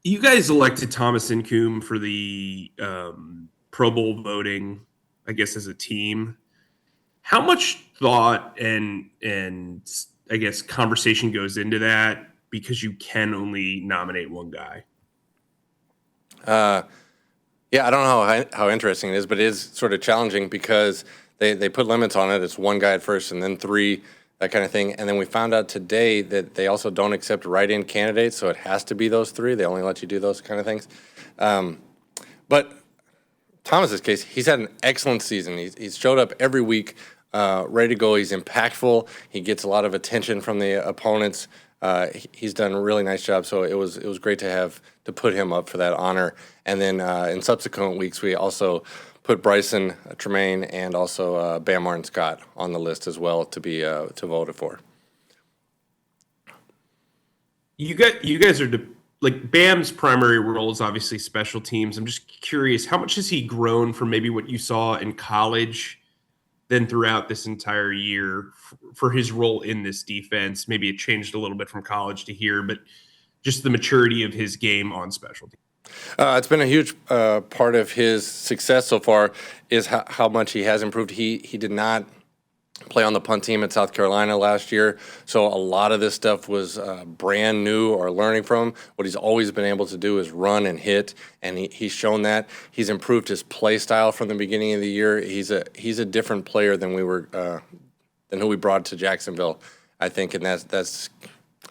You guys elected Thomas Incoom for the Pro Bowl voting, I guess, as a team. How much thought and I guess conversation goes into that because you can only nominate one guy? Yeah, I don't know how interesting it is, but it is sort of challenging because they put limits on it. It's one guy at first and then three, that kind of thing. And then we found out today that they also don't accept write-in candidates, so it has to be those three. They only let you do those kind of things. But Thomas's case, he's had an excellent season. He's showed up every week, ready to go. He's impactful. He gets a lot of attention from the opponents. He's done a really nice job. So it was great to put him up for that honor. And then in subsequent weeks, we also put Bryson Tremaine and also Bam Martin Scott on the list as well to be to vote for. You guys are like Bam's primary role is obviously special teams. I'm just curious, how much has he grown from maybe what you saw in college than throughout this entire year for his role in this defense? Maybe it changed a little bit from college to here, but just the maturity of his game on special teams. It's been a huge part of his success so far is how much he has improved. He did not play on the punt team at South Carolina last year, so a lot of this stuff was brand new or learning from him. What he's always been able to do is run and hit, and he's shown that. He's improved his play style from the beginning of the year. He's a different player than who we brought to Jacksonville, I think, and that's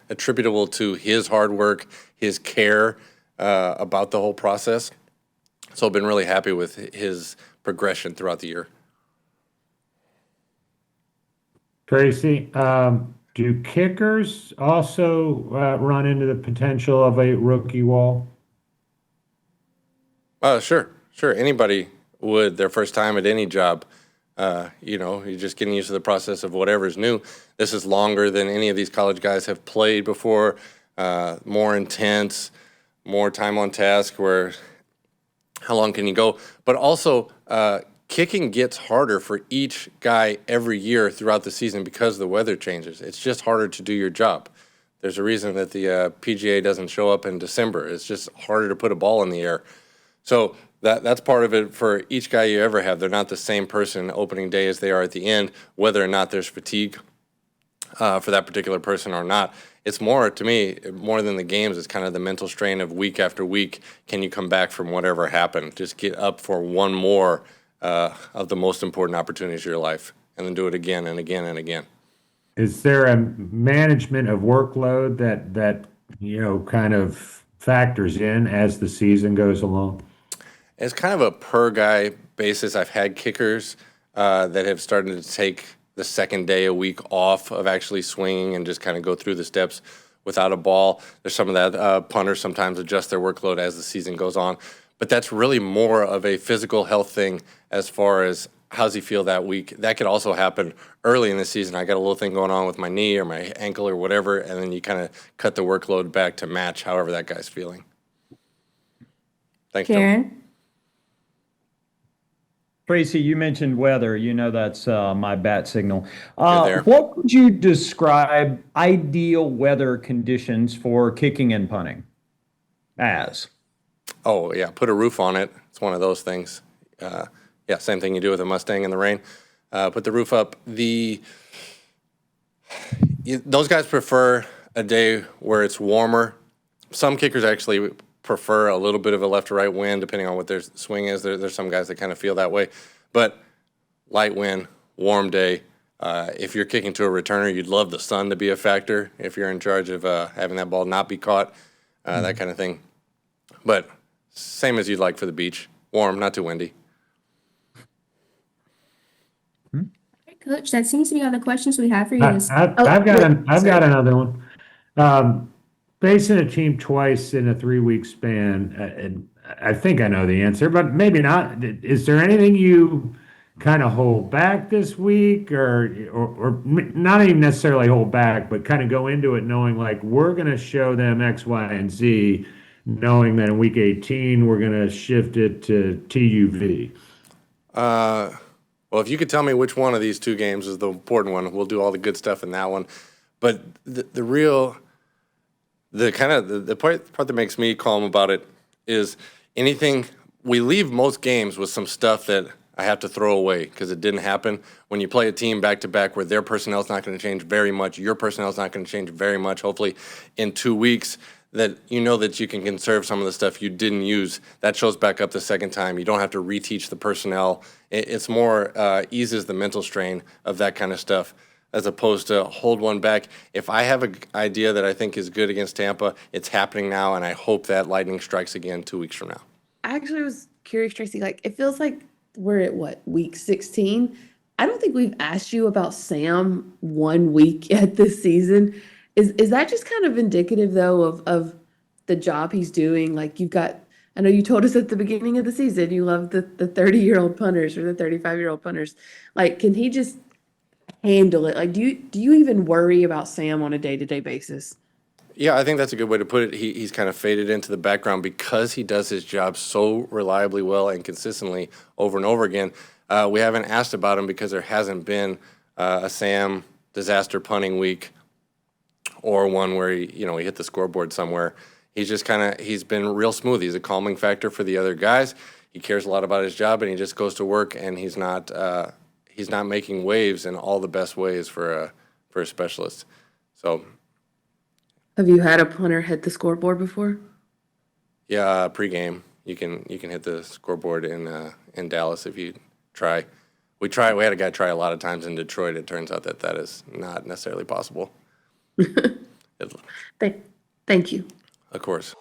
attributable to his hard work, his care about the whole process. So I've been really happy with his progression throughout the year. Tracy, do kickers also run into the potential of a rookie wall? Sure. Anybody would their first time at any job. You're just getting used to the process of whatever's new. This is longer than any of these college guys have played before, more intense, more time on task, where how long can you go? But also, kicking gets harder for each guy every year throughout the season because the weather changes. It's just harder to do your job. There's a reason that the PGA doesn't show up in December. It's just harder to put a ball in the air. So that's part of it for each guy you ever have. They're not the same person opening day as they are at the end, whether or not there's fatigue for that particular person or not. It's more, to me, more than the games. It's kind of the mental strain of week after week. Can you come back from whatever happened? Just get up for one more of the most important opportunities of your life, and then do it again and again and again. Is there a management of workload that kind of factors in as the season goes along? It's kind of a per guy basis. I've had kickers that have started to take the second day a week off of actually swinging and just kind of go through the steps without a ball. There's some of that. Punters sometimes adjust their workload as the season goes on. But that's really more of a physical health thing as far as how's he feel that week. That could also happen early in the season. I got a little thing going on with my knee or my ankle or whatever, and then you kind of cut the workload back to match however that guy's feeling. Thanks, Karen? Joe. Tracy, you mentioned weather. That's my bat signal. There. What would you describe ideal weather conditions for kicking and punting as? Oh, yeah, put a roof on it. It's one of those things. Same thing you do with a Mustang in the rain. Put the roof up. Those guys prefer a day where it's warmer. Some kickers actually prefer a little bit of a left to right wind, depending on what their swing is. There's some guys that kind of feel that way. But light wind, warm day. If you're kicking to a returner, you'd love the sun to be a factor if you're in charge of having that ball not be caught, that kind of thing. But same as you'd like for the beach. Warm, not too windy. Coach, that seems to be all the questions we have for you. I've got another one. Facing a team twice in a 3-week span, and I think I know the answer, but maybe not. Is there anything you kind of hold back this week, or not even necessarily hold back, but kind of go into it knowing like we're going to show them X, Y, and Z, knowing that in week 18 we're going to shift it to TUV? Well, if you could tell me which one of these two games is the important one, we'll do all the good stuff in that one. But the the part that makes me calm about it is anything we leave most games with some stuff that I have to throw away because it didn't happen. When you play a team back to back where their personnel is not going to change very much, your personnel is not going to change very much. Hopefully, in 2 weeks, that you know that you can conserve some of the stuff you didn't use. That shows back up the second time. You don't have to reteach the personnel. It's more eases the mental strain of that kind of stuff, as opposed to hold one back. If I have an idea that I think is good against Tampa, it's happening now, and I hope that lightning strikes again 2 weeks from now. I actually was curious, Tracy, like it feels like we're at what, week 16? I don't think we've asked you about Sam 1 week at this season. Is that just kind of indicative though of the job he's doing? Like you've got, I know you told us at the beginning of the season you love the 30-year-old punters or the 35-year-old punters. Like, can he just handle it? Like, do you even worry about Sam on a day-to-day basis? Yeah, I think that's a good way to put it. He's kind of faded into the background because he does his job so reliably well and consistently over and over again. We haven't asked about him because there hasn't been a Sam disaster punting week or one where he hit the scoreboard somewhere. He's been real smooth. He's a calming factor for the other guys. He cares a lot about his job, and he just goes to work, and he's not making waves in all the best ways for a specialist. So. Have you had a punter hit the scoreboard before? Yeah, pregame. You can hit the scoreboard in Dallas if you try. We had a guy try a lot of times in Detroit. It turns out that is not necessarily possible. Thank you. Of course.